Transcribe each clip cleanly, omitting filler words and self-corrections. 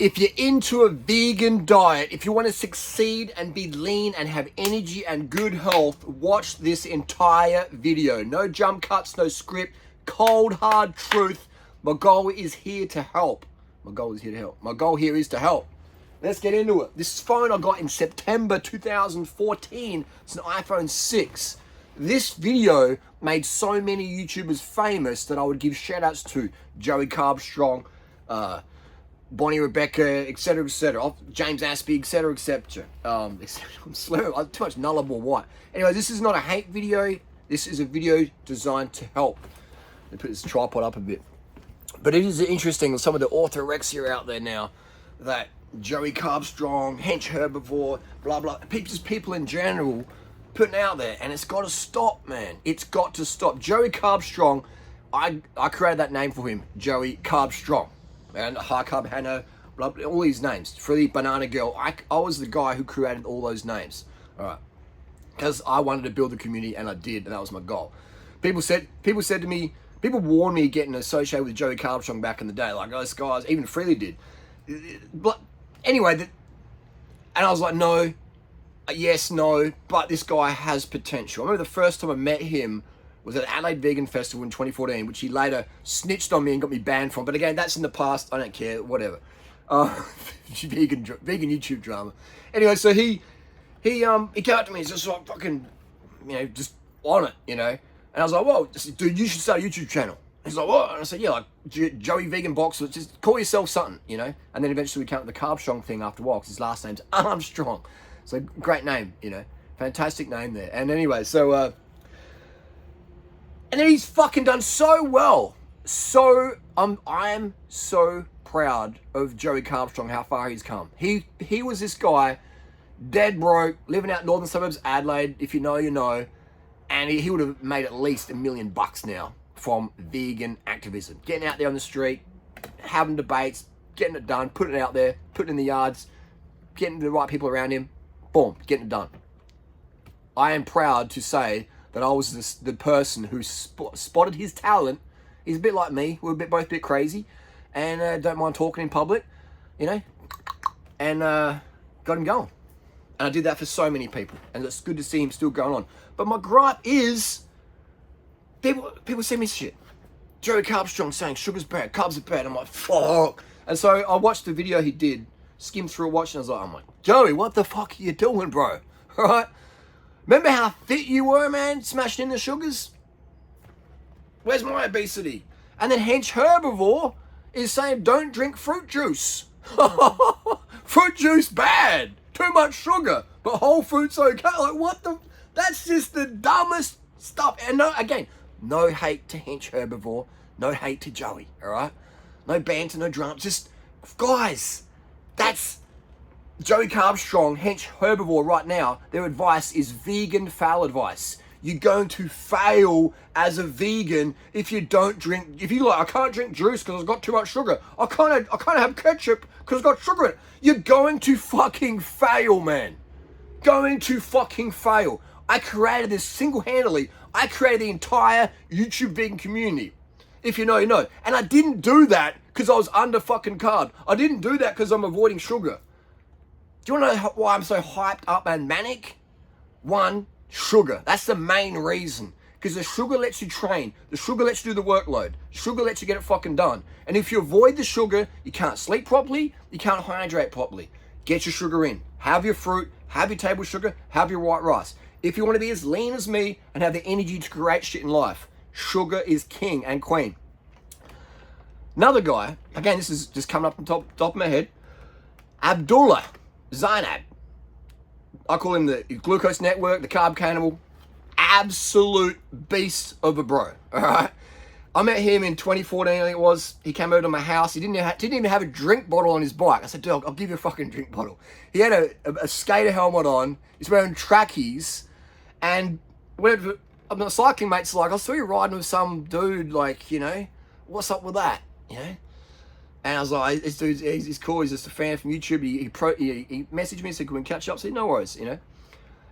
If you're into a vegan diet, if you want to succeed and be lean and have energy and good health, watch this entire video. No jump cuts, no script, cold, hard truth. My goal is here to help. My goal here is to help. Let's get into it. This phone I got in September 2014. It's an iPhone 6. This video made so many YouTubers famous that I would give shout outs to Joey Carbstrong, Bonnie Rebecca, etc., James Aspie, etc., etc. I'm slurring. I'm too much nullable white. Anyway, this is not a hate video. This is a video designed to help. Let me put this tripod up a bit. But it is interesting, some of the orthorexia out there now, that Joey Carbstrong, hench herbivore, blah, blah, just people in general putting out there, and it's got to stop, man. It's got to stop. Joey Carbstrong, I created that name for him, Joey Carbstrong. And High Carb Hannah, blah, blah, all these names. Frilly, Banana Girl. I was the guy who created all those names. All right. Because I wanted to build a community, and I did, and that was my goal. People said to me, people warned me getting associated with Joey Carbstrong back in the day. Like, those guys, even Freely did. But anyway, and I was like, no, yes, no, but this guy has potential. I remember the first time I met him was at Adelaide Vegan Festival in 2014, which he later snitched on me and got me banned from. But again, that's in the past. I don't care, whatever. Vegan YouTube drama. Anyway, so he came up to me. He's just like fucking, just on it, And I was like, whoa, dude, you should start a YouTube channel. He's like, what? And I said, yeah, like Joey Vegan Boxer. Just call yourself something, And then eventually we came up with the Carbstrong thing after a while because his last name's Armstrong. So great name, Fantastic name there. And anyway, so and then he's fucking done so well. So I'm so proud of Joey Carbstrong, how far he's come. He was this guy, dead broke, living out in northern suburbs Adelaide. If you know, you know. And he would have made at least $1 million now from vegan activism. Getting out there on the street, having debates, getting it done, putting it out there, putting it in the yards, getting the right people around him. Boom, getting it done. I am proud to say that I was the person who spotted his talent. He's a bit like me. We're both a bit crazy. And don't mind talking in public, And got him going. And I did that for so many people. And it's good to see him still going on. But my gripe is, people send me shit. Joey Carbstrong saying sugar's bad, carbs are bad. I'm like, fuck. And so I watched the video he did, skimmed through it, watched, and I was like, I'm like, Joey, what the fuck are you doing, bro? All right? Remember how fit you were, man, smashing in the sugars? Where's my obesity? And then hench herbivore is saying, don't drink fruit juice. Fruit juice bad. Too much sugar. But whole fruit's okay. Like, what the? That's just the dumbest stuff. And no hate to hench herbivore. No hate to Joey, all right? No banter, no drama. Just, guys, that's Joey Carbstrong, hench herbivore right now. Their advice is vegan fail advice. You're going to fail as a vegan if you don't drink. If you're like, I can't drink juice because it's got too much sugar. I can't have ketchup because it's got sugar in it. You're going to fucking fail, man. Going to fucking fail. I created this single-handedly. I created the entire YouTube vegan community. If you know, you know. And I didn't do that because I was under fucking carb. I didn't do that because I'm avoiding sugar. Do you want to know why I'm so hyped up and manic? One, sugar. That's the main reason. Because the sugar lets you train. The sugar lets you do the workload. Sugar lets you get it fucking done. And if you avoid the sugar, you can't sleep properly. You can't hydrate properly. Get your sugar in. Have your fruit. Have your table sugar. Have your white rice. If you want to be as lean as me and have the energy to create shit in life, sugar is king and queen. Another guy, again, this is just coming up on top of my head, Abdullah Zainab. I call him the glucose network, the carb cannibal. Absolute beast of a bro, all right? I met him in 2014, I think it was. He came over to my house. He didn't even have a drink bottle on his bike. I said, dude, I'll give you a fucking drink bottle. He had a skater helmet on. He's wearing trackies. And whenever I'm not cycling, mates, like, I saw you riding with some dude, like, what's up with that, And I was like, this dude, he's cool. He's just a fan from YouTube. He messaged me, said, can we catch up? I said, no worries,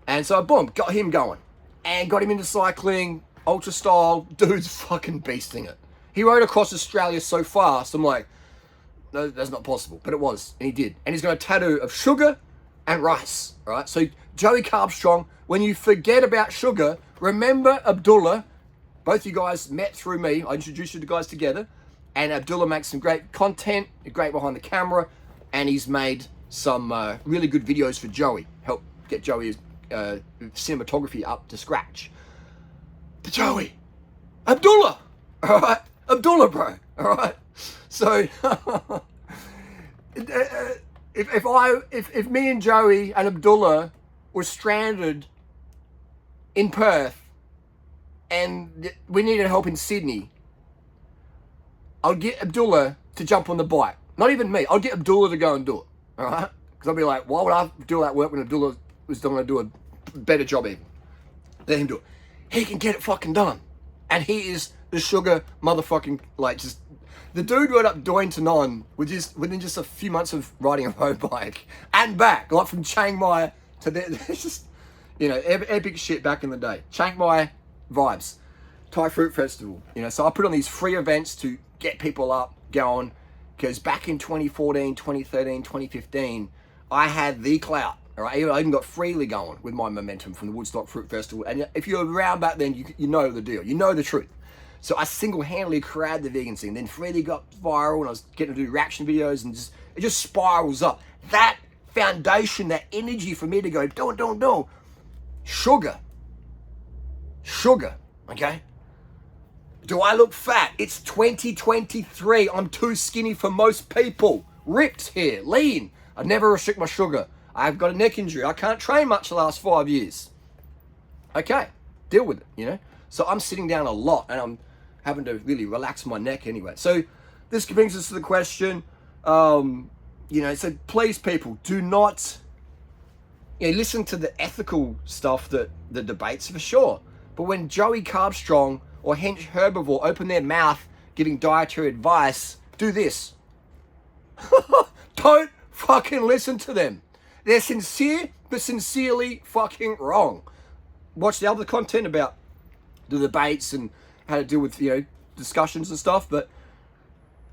And so, boom, got him going. And got him into cycling, ultra style. Dude's fucking beasting it. He rode across Australia so fast. I'm like, no, that's not possible. But it was, and he did. And he's got a tattoo of sugar and rice, all right? So Joey Carbstrong, when you forget about sugar, remember Abdullah. Both you guys met through me. I introduced you guys together. And Abdullah makes some great content, great behind the camera, and he's made some really good videos for Joey. Help get Joey's cinematography up to scratch. But Joey, Abdullah, all right? Abdullah, bro, all right? So if me and Joey and Abdullah were stranded in Perth and we needed help in Sydney, I'll get Abdullah to jump on the bike. Not even me. I'll get Abdullah to go and do it. All right? Because I'll be like, why would I do that work when Abdullah was going to do a better job even? Let him do it. He can get it fucking done. And he is the sugar motherfucking, like, just... The dude went up Doi to Non within just a few months of riding a road bike and back. Like, from Chiang Mai to there. It's just, you know, epic shit back in the day. Chiang Mai vibes. Thai Fruit Festival. You know, so I put on these free events to get people up, going, because back in 2014, 2013, 2015, I had the clout, all right? I even got Freely going with my momentum from the Woodstock Fruit Festival, and if you're around back then, you know the deal, you know the truth. So I single-handedly created the vegan scene, then Freely got viral, and I was getting to do reaction videos, and it just spirals up. That foundation, that energy for me to go, do, sugar, okay? Do I look fat? It's 2023. I'm too skinny for most people. Ripped here, lean. I never restrict my sugar. I've got a neck injury. I can't train much the last 5 years. Okay, deal with it, you know? So I'm sitting down a lot and I'm having to really relax my neck anyway. So this brings us to the question, you know, so please people, do not, you know, listen to the ethical stuff, that the debates for sure. But when Joey Carbstrong or Hench Herbivore open their mouth giving dietary advice, do this. Don't fucking listen to them. They're sincere, but sincerely fucking wrong. Watch the other content about the debates and how to deal with, you know, discussions and stuff, but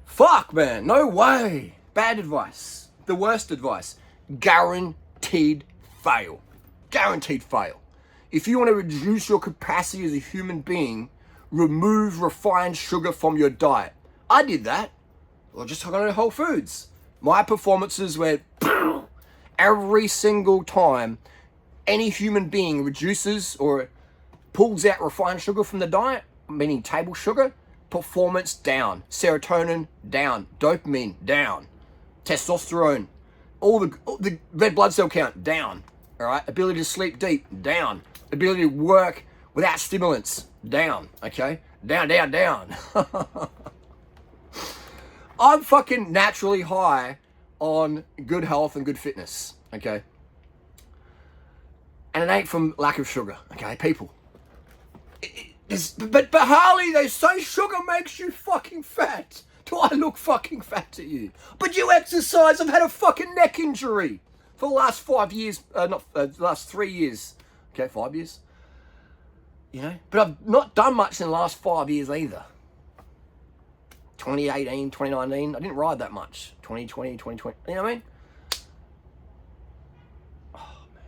fuck, man, no way. Bad advice. The worst advice. Guaranteed fail. Guaranteed fail. If you want to reduce your capacity as a human being, remove refined sugar from your diet. I did that. Or just talking about Whole Foods. My performances were every single time any human being reduces or pulls out refined sugar from the diet, meaning table sugar, performance down, serotonin down, dopamine down, testosterone, all the red blood cell count down, all right? Ability to sleep deep, down. Ability to work without stimulants, down, okay? Down. I'm fucking naturally high on good health and good fitness, okay? And it ain't from lack of sugar, okay, people? But Harley, they say sugar makes you fucking fat. Do I look fucking fat to you? But you exercise. I've had a fucking neck injury for the last 5 years. The last 3 years. Okay, 5 years. You know? But I've not done much in the last 5 years either. 2018, 2019, I didn't ride that much. 2020, 2020, you know what I mean? Oh, man.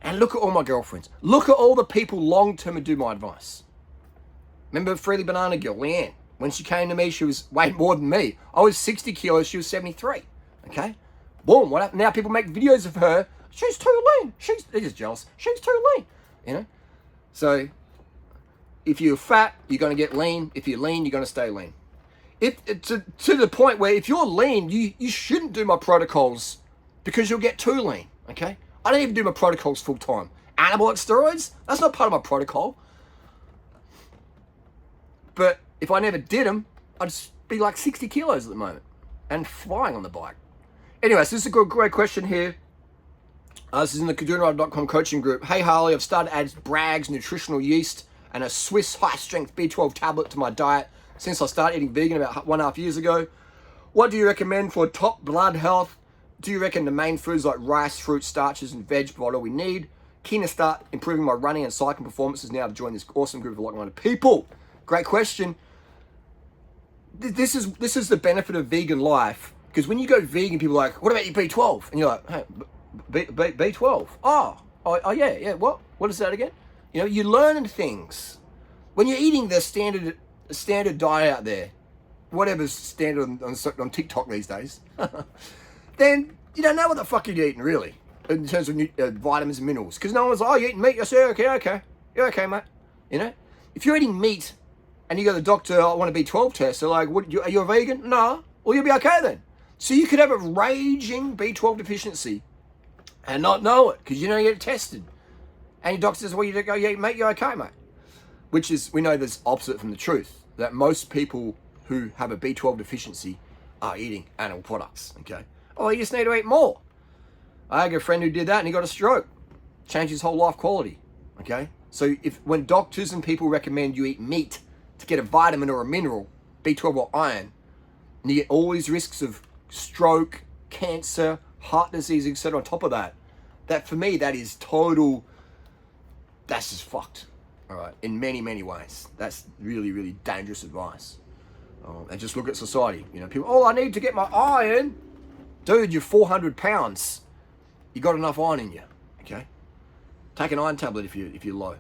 And look at all my girlfriends. Look at all the people long-term who do my advice. Remember Freely Banana Girl, Leanne? When she came to me, she was way more than me. I was 60 kilos, she was 73. Okay? Boom, what happened? Now people make videos of her. She's too lean. They're just jealous. She's too lean. You know? So, if you're fat, you're going to get lean. If you're lean, you're going to stay lean. To the point where if you're lean, you shouldn't do my protocols because you'll get too lean. Okay? I don't even do my protocols full time. Anabolic steroids, that's not part of my protocol. But if I never did them, I'd be like 60 kilos at the moment and flying on the bike. Anyways, this is a great question here. This is in the kadunaride.com coaching group. Hey Harley, I've started to add Bragg's nutritional yeast and a Swiss high-strength B12 tablet to my diet since I started eating vegan about 1.5 years ago. What do you recommend for top blood health? Do you reckon the main foods like rice, fruit, starches, and veg provide all we need? Keen to start improving my running and cycling performances now to join this awesome group of like-minded people. Great question. This is the benefit of vegan life. Because when you go vegan, people are like, what about your B12? And you're like, hey, B12? Oh, yeah, what? What is that again? You know, you're learning things. When you're eating the standard diet out there, whatever's standard on TikTok these days, then you don't know what the fuck you're eating, really, in terms of vitamins and minerals. Because no one's like, oh, you're eating meat? I say, okay. You're okay, mate. You know? If you're eating meat and you go to the doctor, I want a B12 test, they're like, what, are you a vegan? No. Well, you'll be okay then. So you could have a raging B12 deficiency and not know it because you don't get it tested. And your doctor says, well, you go, yeah, mate, you're okay, mate. Which is, we know that's opposite from the truth, that most people who have a B12 deficiency are eating animal products, okay? Oh, you just need to eat more. I had a friend who did that and he got a stroke. Changed his whole life quality, okay? So when doctors and people recommend you eat meat to get a vitamin or a mineral, B12 or iron, and you get all these risks of stroke, cancer, heart disease, etc. on top of that, that for me, that is total, that's just fucked, all right, in many, many ways. That's really, really dangerous advice. And just look at society, you know, people, oh, I need to get my iron. Dude, you're 400 pounds. You got enough iron in you, okay? Take an iron tablet if you're low.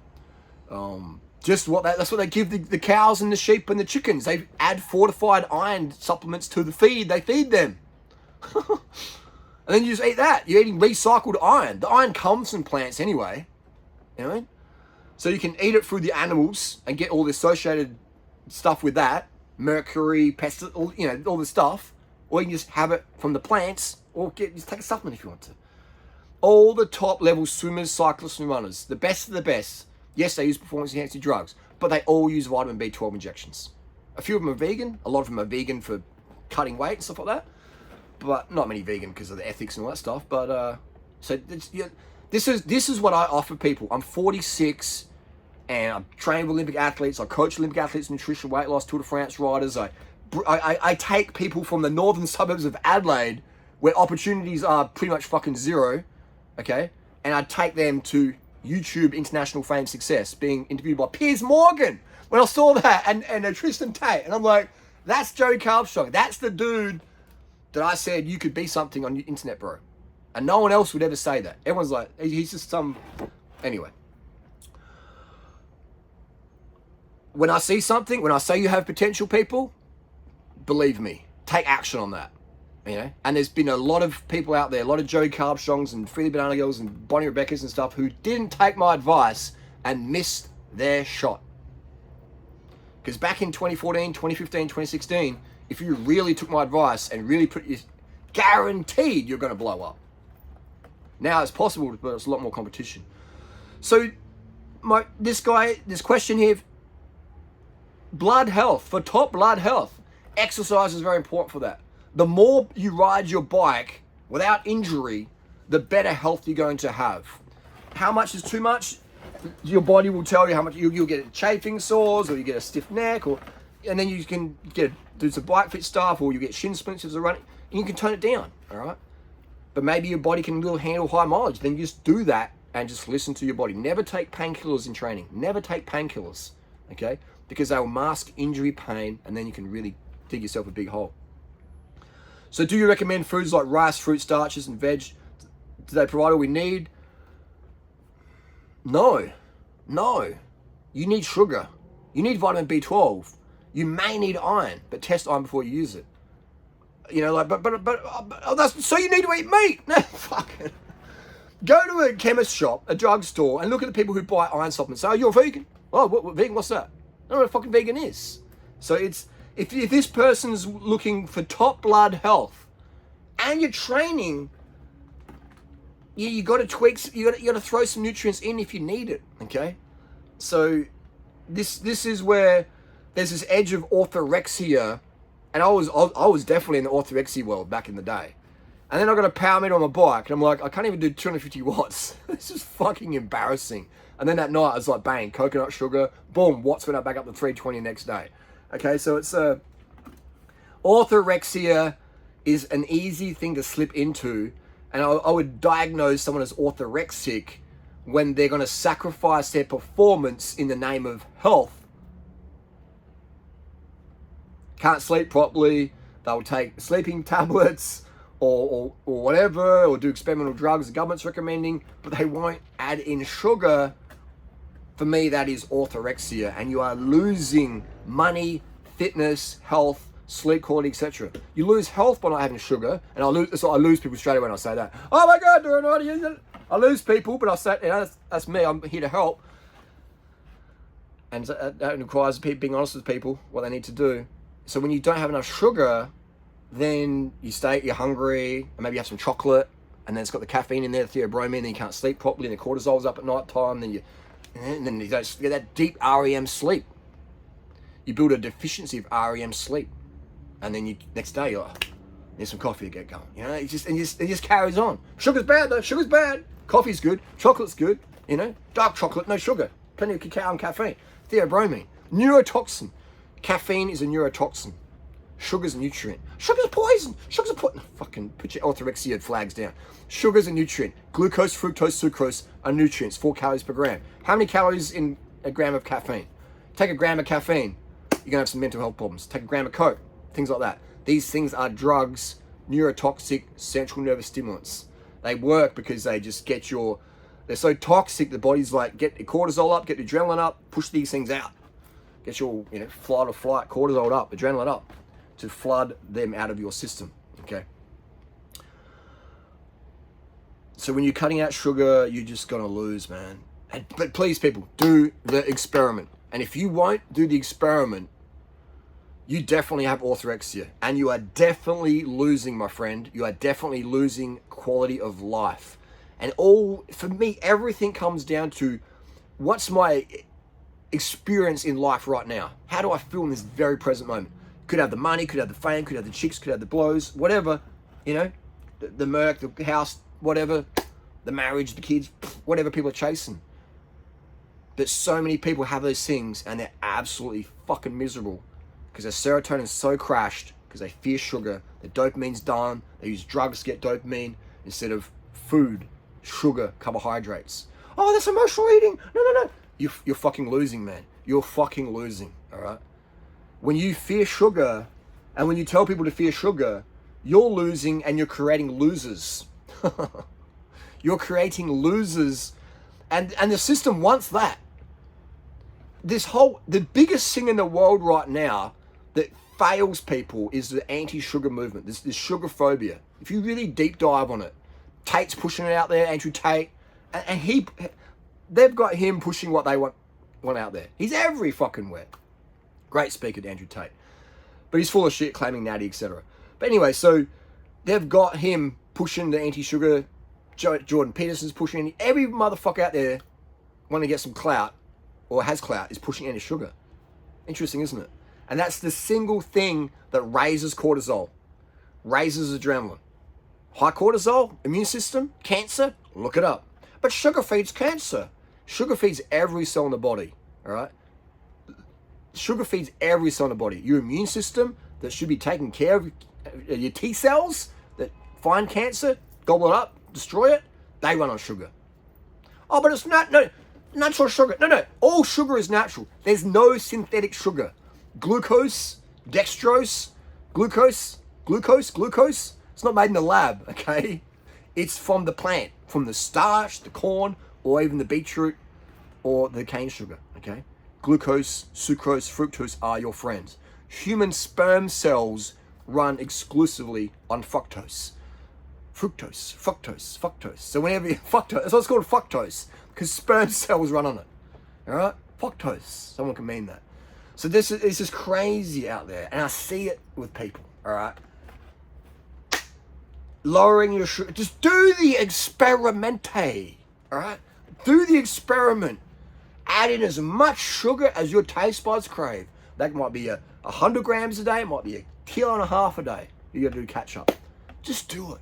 That's what they give the cows and the sheep and the chickens. They add fortified iron supplements to the feed they feed them. And then you just eat that. You're eating recycled iron. The iron comes from plants anyway. You know what I mean? So you can eat it through the animals and get all the associated stuff with that. Mercury, pesticide, you know, all the stuff. Or you can just have it from the plants or just take a supplement if you want to. All the top level swimmers, cyclists and runners, the best of the best, yes, they use performance enhancing drugs, but they all use vitamin B12 injections. A few of them are vegan. A lot of them are vegan for cutting weight and stuff like that. But not many vegan because of the ethics and all that stuff. But so this is what I offer people. I'm 46 and I'm trained with Olympic athletes. I coach Olympic athletes, nutrition, weight loss, Tour de France riders. I take people from the northern suburbs of Adelaide where opportunities are pretty much fucking zero, okay? And I take them to YouTube international fame success, being interviewed by Piers Morgan. When I saw that, and Tristan Tate, and I'm like, that's Joe Carbstrong. That's the dude that I said you could be something on the internet, bro. And no one else would ever say that. Everyone's like, he's just some... Anyway. When I see something, when I say you have potential, people, believe me, take action on that. You know? And there's been a lot of people out there, a lot of Joe Carbstrongs and Freely Banana Girls and Bonnie Rebecca's and stuff who didn't take my advice and missed their shot. Because back in 2014, 2015, 2016, if you really took my advice and really guaranteed you're going to blow up. Now it's possible, but it's a lot more competition. So this question here, blood health, for top blood health, exercise is very important for that. The more you ride your bike without injury, the better health you're going to have. How much is too much? Your body will tell you how much. You'll get chafing sores, or you get a stiff neck, and then you can do some bike fit stuff, or you get shin splints as a running. And you can tone it down, all right? But maybe your body can handle high mileage. Then you just do that and just listen to your body. Never take painkillers in training. Never take painkillers, okay? Because they will mask injury, pain, and then you can really dig yourself a big hole. So do you recommend foods like rice, fruit, starches, and veg? Do they provide all we need? No. You need sugar. You need vitamin B12. You may need iron, but test iron before you use it. You know, like, that's, so you need to eat meat. No, fuck it. Go to a chemist shop, a drugstore, and look at the people who buy iron supplements. Say, oh, you're a vegan? Oh, what vegan? What's that? I don't know what a fucking vegan is. So it's, if this person's looking for top blood health and you're training, you got to tweak, you got to throw some nutrients in if you need it, okay? So this is where there's this edge of orthorexia, and I was definitely in the orthorexia world back in the day. And then I got a power meter on my bike, and I'm like, I can't even do 250 watts. This is fucking embarrassing. And then that night, I was like, bang, coconut sugar, boom, watts went up back up to 320 next day. Okay, so it's orthorexia is an easy thing to slip into, and I would diagnose someone as orthorexic when they're going to sacrifice their performance in the name of health. Can't sleep properly, They'll take sleeping tablets or whatever, or do experimental drugs the government's recommending, but they won't add in sugar. For me, that is orthorexia, and you are losing money, fitness, health, sleep quality, etc. You lose health by not having sugar, and I lose people straight away when I say that. Oh my God, they're not using it. I lose people, but I say, you know, that's me. I'm here to help, and that requires being honest with people what they need to do. So when you don't have enough sugar, then you're hungry, and maybe you have some chocolate, and then it's got the caffeine in there, the theobromine, and then you can't sleep properly, and the cortisol's up at night time, and then you don't get that deep REM sleep. You build a deficiency of REM sleep, and then next day you're like, need some coffee to get going. You know, it just carries on. Sugar's bad though. Sugar's bad. Coffee's good. Chocolate's good. You know, dark chocolate, no sugar, plenty of cacao and caffeine. Theobromine, neurotoxin. Caffeine is a neurotoxin. Sugar's a nutrient. Sugar's poison. Sugar's a fucking put your orthorexia flags down. Sugar's a nutrient. Glucose, fructose, sucrose are nutrients. 4 calories per gram. How many calories in a gram of caffeine? Take a gram of caffeine, you're gonna have some mental health problems. Take a gram of coke, things like that. These things are drugs, neurotoxic, central nervous stimulants. They work because they just they're so toxic, the body's like, get the cortisol up, get the adrenaline up, push these things out. Get your, flight or flight, cortisol up, adrenaline up, to flood them out of your system, okay? So when you're cutting out sugar, you're just gonna lose, man. But please, people, do the experiment. And if you won't do the experiment, you definitely have orthorexia. And you are definitely losing, my friend. You are definitely losing quality of life. And for me, everything comes down to what's my experience in life right now? How do I feel in this very present moment? Could have the money, could have the fame, could have the chicks, could have the blows, whatever, the Merc, the house, whatever, the marriage, the kids, whatever people are chasing. But so many people have those things and they're absolutely fucking miserable because their serotonin's so crashed because they fear sugar, their dopamine's done, they use drugs to get dopamine instead of food, sugar, carbohydrates. Oh, that's emotional eating. No. You're fucking losing, man. You're fucking losing, all right? When you fear sugar and when you tell people to fear sugar, you're losing and you're creating losers. You're creating losers, and the system wants that. The biggest thing in the world right now that fails people is the anti-sugar movement, this sugar phobia. If you really deep dive on it, Tate's pushing it out there, Andrew Tate, and they've got him pushing what they want out there. He's every fucking where. Great speaker, Andrew Tate. But he's full of shit, claiming natty, etc. But anyway, so they've got him pushing the anti-sugar. Jordan Peterson's pushing. Every motherfucker out there wanting to get some clout, or has clout, is pushing anti-sugar. Interesting, isn't it? And that's the single thing that raises cortisol, raises adrenaline. High cortisol, immune system, cancer, look it up. But sugar feeds cancer. Sugar feeds every cell in the body, all right? Sugar feeds every cell in the body. Your immune system that should be taking care of your T cells that find cancer, gobble it up, destroy it, they run on sugar. Oh, but it's not, no, natural sugar. No, all sugar is natural. There's no synthetic sugar. Glucose, dextrose, glucose. It's not made in the lab, okay? It's from the plant, from the starch, the corn, or even the beetroot, or the cane sugar, okay? Glucose, sucrose, fructose are your friends. Human sperm cells run exclusively on fructose. Fructose. So whenever you fructose, that's why it's called fructose, because sperm cells run on it. All right, fructose. Someone can mean that. So this is just crazy out there, and I see it with people. All right, lowering your sugar. Just do the experimente. All right, do the experiment. Add in as much sugar as your taste buds crave. That might be 100 grams a day. It might be 1.5 kilos a day. You got to do catch up. Just do it.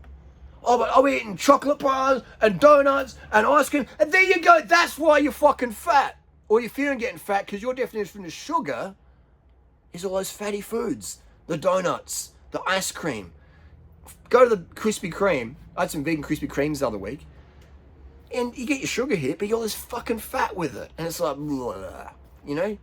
Oh, but I'm eating chocolate bars and donuts and ice cream. And there you go. That's why you're fucking fat. Or you're feeling getting fat because your definition of sugar is all those fatty foods. The donuts, the ice cream. Go to the Krispy Kreme. I had some vegan Krispy Kremes the other week. And you get your sugar hit, but you're all this fucking fat with it. And it's like, blah, you know?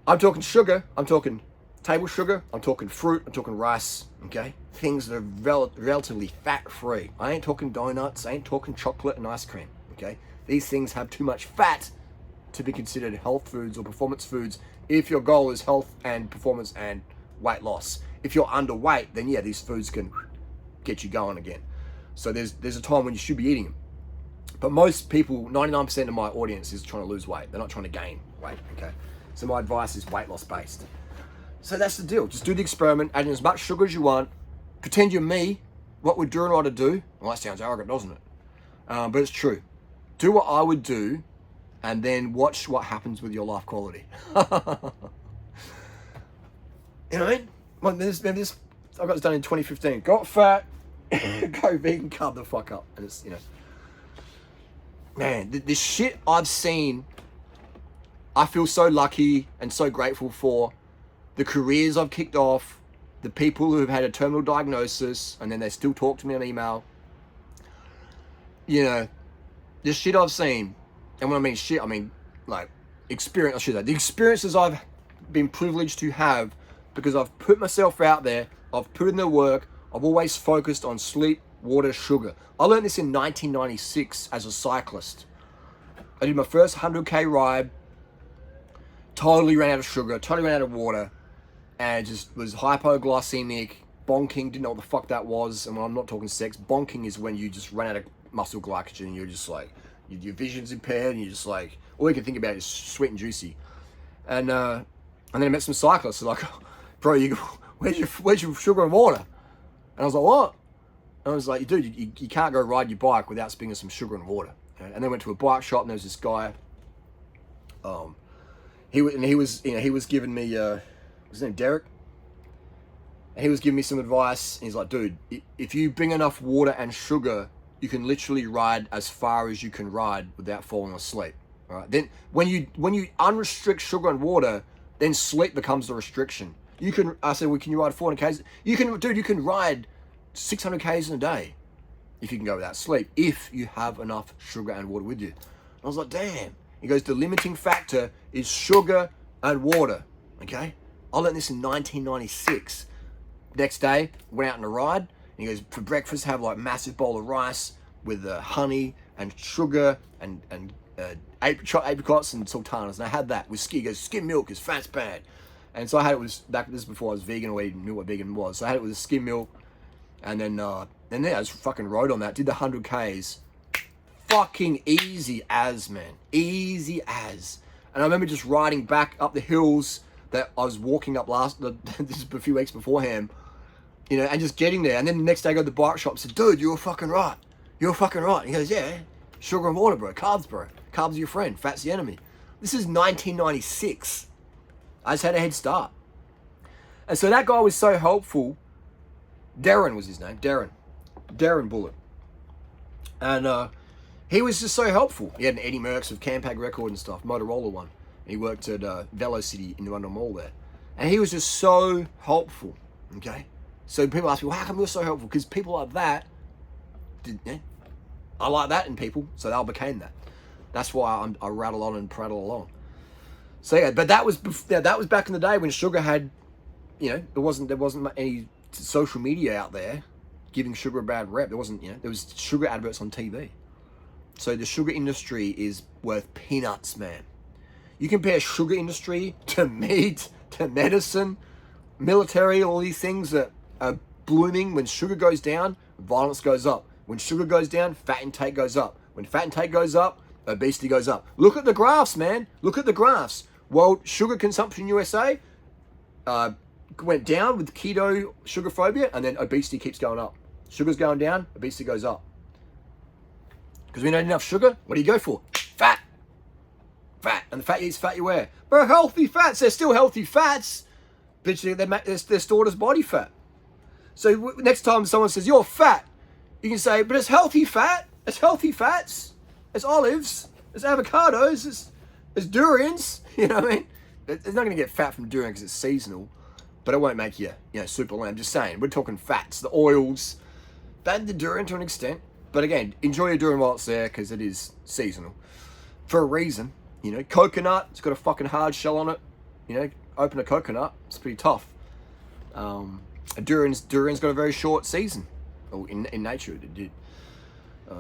I'm talking sugar. I'm talking Table sugar, I'm talking fruit, I'm talking rice, okay? Things that are relatively fat-free. I ain't talking donuts, I ain't talking chocolate and ice cream, okay? These things have too much fat to be considered health foods or performance foods if your goal is health and performance and weight loss. If you're underweight, then yeah, these foods can get you going again. So there's a time when you should be eating them. But most people, 99% of my audience is trying to lose weight. They're not trying to gain weight, okay? So my advice is weight loss based. So that's the deal. Just do the experiment, add in as much sugar as you want. Pretend you're me. What would Dura and I to do? Well, that sounds arrogant, doesn't it? But it's true. Do what I would do, and then watch what happens with your life quality. You know what I mean? Well, I got this done in 2015. Got fat, go vegan, carb the fuck up. And it's, you know, man, this shit I've seen, I feel so lucky and so grateful for. The careers I've kicked off, the people who have had a terminal diagnosis, and then they still talk to me on email. You know, the shit I've seen, and when I mean shit, I mean like experience. I should say the experiences I've been privileged to have because I've put myself out there. I've put in the work. I've always focused on sleep, water, sugar. I learned this in 1996 as a cyclist. I did my first 100K ride. Totally ran out of sugar. Totally ran out of water. And just was hypoglycemic, bonking, didn't know what the fuck that was. And when I'm not talking sex, bonking is when you just run out of muscle glycogen and you're just like, your vision's impaired and you're just like, all you can think about is sweet and juicy. And then I met some cyclists who are like, bro, where's your sugar and water? And I was like, what? And I was like, dude, you can't go ride your bike without spilling some sugar and water. And then went to a bike shop and there was this guy, he was giving me, his name Derek, and he was giving me some advice. And he's like, dude, if you bring enough water and sugar, you can literally ride as far as you can ride without falling asleep. All right. Then when you unrestrict sugar and water, then sleep becomes the restriction. I said, well, can you ride 400 k's? You can ride 600 k's in a day if you can go without sleep, if you have enough sugar and water with you. And I was like, damn. He goes, the limiting factor is sugar and water. Okay. I learned this in 1996. Next day, went out on a ride. And he goes, for breakfast, have like massive bowl of rice with honey and sugar and apricots and sultanas. And I had that with skim. He goes, skim milk is fat's bad. And so I had it with, this is before I was vegan or even knew what vegan was. So I had it with the skim milk. And then I just fucking rode on that. Did the 100 Ks. Fucking easy as, man. Easy as. And I remember just riding back up the hills that I was walking up this is a few weeks beforehand, you know, and just getting there. And then the next day I go to the bike shop and said, dude, you were fucking right. You were fucking right. And he goes, yeah, sugar and water, bro. Carbs, bro. Carbs are your friend. Fat's the enemy. This is 1996. I just had a head start. And so that guy was so helpful. Darren was his name. Darren Bullitt. And he was just so helpful. He had an Eddie Merckx of Campag record and stuff, Motorola one. He worked at Velocity in the London Mall there. And he was just so helpful, okay? So people ask me, well, how come you're so helpful? Because people like that, I like that in people, so they all became that. That's why I rattle on and prattle along. So yeah, but that was back in the day when sugar had, you know, there wasn't any social media out there giving sugar a bad rep. There wasn't, you know, there was sugar adverts on TV. So the sugar industry is worth peanuts, man. You compare sugar industry to meat, to medicine, military, all these things that are blooming. When sugar goes down, violence goes up. When sugar goes down, fat intake goes up. When fat intake goes up, obesity goes up. Look at the graphs, man. Look at the graphs. World sugar consumption USA went down with keto, sugar phobia, and then obesity keeps going up. Sugar's going down, obesity goes up. Because we don't have enough sugar, what do you go for? Fat. Fat. And the fat you eat, fat you wear. But healthy fats, they're still healthy fats, but they're stored as body fat. So next time someone says, you're fat, you can say, but it's healthy fat. It's healthy fats. It's olives. It's avocados. It's durians. You know what I mean? It's not going to get fat from durian because it's seasonal, but it won't make you, super lean. I'm just saying, we're talking fats, the oils, and the durian to an extent. But again, enjoy your durian while it's there because it is seasonal. For a reason. Coconut, it's got a fucking hard shell on it. Open a coconut, it's pretty tough. Durian's got a very short season. Or in nature it did.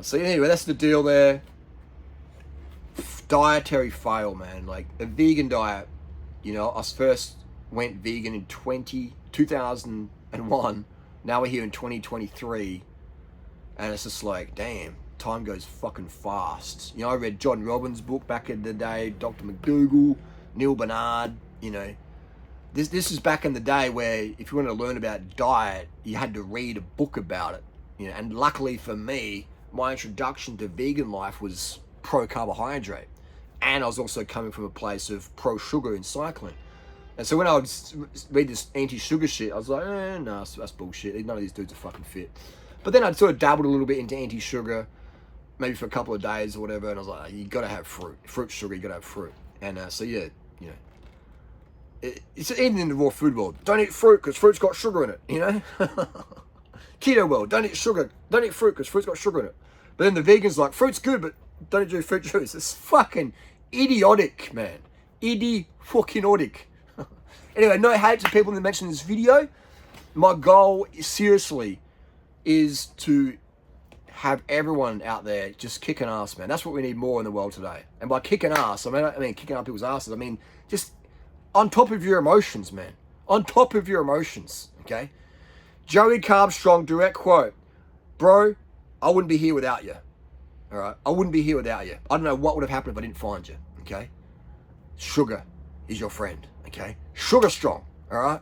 So anyway, that's the deal there. Dietary fail, man. Like a vegan diet, you know, I first went vegan in 2001. Now we're here in 2023. And it's just like, damn, time goes fucking fast. You know, I read John Robbins' book back in the day, Dr. McDougall, Neil Bernard, you know. This is back in the day where if you want to learn about diet, you had to read a book about it. You know, and luckily for me, my introduction to vegan life was pro-carbohydrate. And I was also coming from a place of pro-sugar in cycling. And so when I would read this anti-sugar shit, I was like, no, that's bullshit. None of these dudes are fucking fit. But then I'd sort of dabbled a little bit into anti-sugar, maybe for a couple of days or whatever, and I was like, you got to have fruit. Fruit's sugar, you got to have fruit. And so, yeah, you know, it's even in the raw food world. Don't eat fruit because fruit's got sugar in it, you know? Keto world, don't eat sugar. Don't eat fruit because fruit's got sugar in it. But then the vegan's like, fruit's good, but don't do fruit juice. It's fucking idiotic, man. Fucking-otic. Anyway, no hate to people that mentioned this video. My goal, seriously, is to have everyone out there just kicking ass, man. That's what we need more in the world today. And by kicking ass, I mean kicking up people's asses. I mean just on top of your emotions, man. On top of your emotions, okay? Joey Carbstrong, direct quote. Bro, I wouldn't be here without you. All right? I wouldn't be here without you. I don't know what would have happened if I didn't find you, okay? Sugar is your friend, okay? Sugar strong, all right?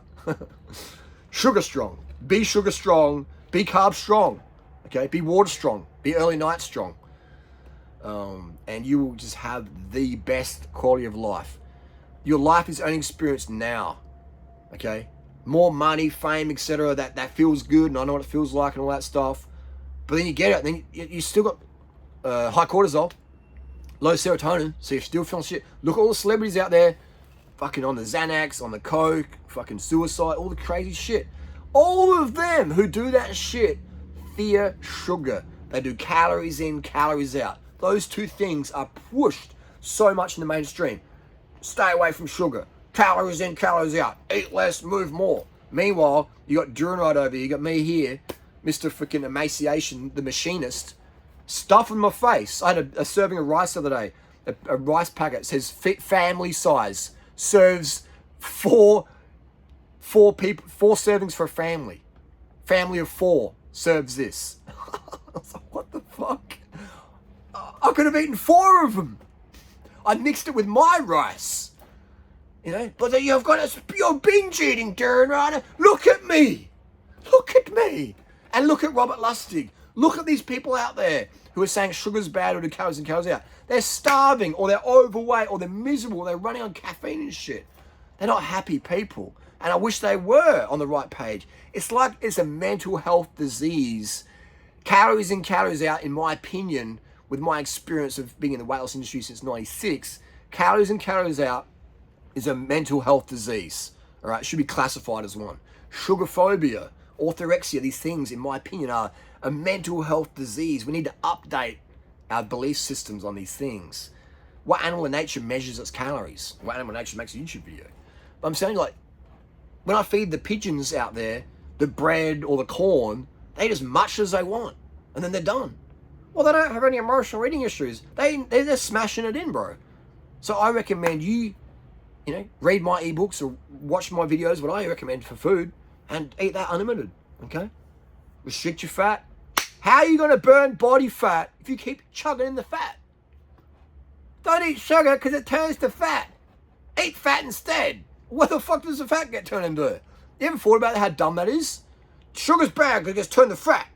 Sugar strong. Be sugar strong. Be carb strong, okay? Be water strong. Be early night strong. And you will just have the best quality of life. Your life is only experienced now, okay? More money, fame, etc. That feels good, and I know what it feels like and all that stuff. But then you get it, and then you still got high cortisol, low serotonin, so you're still feeling shit. Look at all the celebrities out there, fucking on the Xanax, on the coke, fucking suicide, all the crazy shit. All of them who do that shit fear sugar. They do calories in, calories out. Those two things are pushed so much in the mainstream. Stay away from sugar. Calories in, calories out. Eat less, move more. Meanwhile, you got Duran right over here. You got me here, Mr. Freaking Emaciation, the machinist, stuff in my face. I had a serving of rice the other day. A rice packet says fit family size. Serves four people, 4 servings for a family. Family of 4 serves this. I was like, what the fuck? I could have eaten 4 of them. I mixed it with my rice. You know, but then you've got you're binge eating, Darren Ryder. Look at me. Look at me. And look at Robert Lustig. Look at these people out there who are saying sugar's bad or do calories in, calories out. They're starving or they're overweight or they're miserable. Or they're running on caffeine and shit. They're not happy people. And I wish they were on the right page. It's like it's a mental health disease. Calories in, calories out, in my opinion, with my experience of being in the weight loss industry since 96, calories in, calories out is a mental health disease. All right, it should be classified as one. Sugar phobia, orthorexia, these things, in my opinion, are a mental health disease. We need to update our belief systems on these things. What animal in nature measures its calories? What animal in nature makes a YouTube video? But I'm saying, like, when I feed the pigeons out there the bread or the corn, they eat as much as they want, and then they're done. Well, they don't have any emotional eating issues. They're smashing it in, bro. So I recommend you know, read my ebooks or watch my videos, what I recommend for food, and eat that unlimited, okay? Restrict your fat. How are you going to burn body fat if you keep chugging in the fat? Don't eat sugar because it turns to fat. Eat fat instead. What the fuck does the fat get turned into? You ever thought about how dumb that is? Sugar's bad because it gets turned to fat.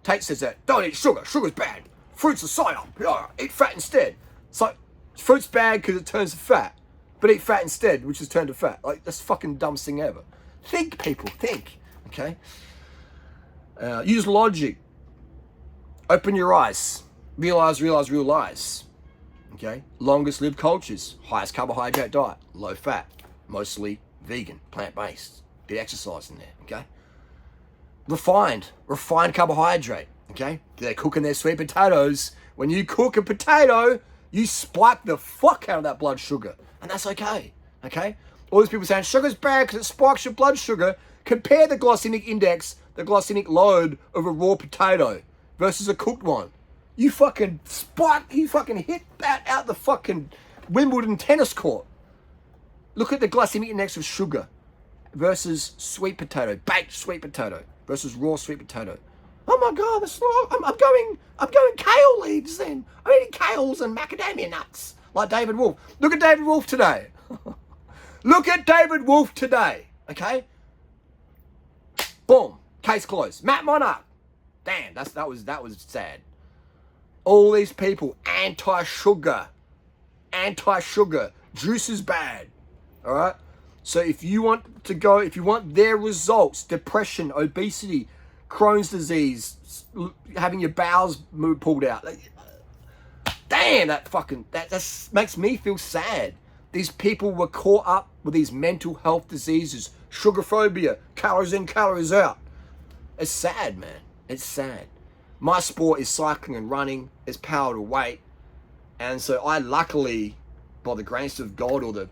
Tate says that. Don't eat sugar. Sugar's bad. Fruit's a psyop. Yeah, eat fat instead. It's like, fruit's bad because it turns to fat. But eat fat instead, which is turned to fat. Like, that's the fucking dumbest thing ever. Think, people. Think. Okay? Use logic. Open your eyes. Realize. Okay? Longest lived cultures. Highest carbohydrate diet. Low fat. Mostly vegan. Plant-based. Bit of exercise in there. Okay? Refined carbohydrate. Okay? They're cooking their sweet potatoes. When you cook a potato, you spike the fuck out of that blood sugar. And that's okay. Okay? All these people saying sugar's bad because it spikes your blood sugar. Compare the glycemic index, the glycemic load of a raw potato versus a cooked one. You fucking hit that out the fucking Wimbledon tennis court. Look at the glycemic index of sugar versus sweet potato, baked sweet potato versus raw sweet potato. Oh my God, that's I'm going kale leaves then. I'm eating kales and macadamia nuts like David Wolf. Look at David Wolf today. Look at David Wolf today. Okay. Boom. Case closed. Matt Monarch. Damn, that was sad. All these people anti-sugar. Juice is bad. All right. So if you want their results, depression, obesity, Crohn's disease, having your bowels pulled out. Damn, that makes me feel sad. These people were caught up with these mental health diseases, sugar phobia, calories in, calories out. It's sad, man. It's sad. My sport is cycling and running. It's power to weight. And so I luckily, by the grace of God or the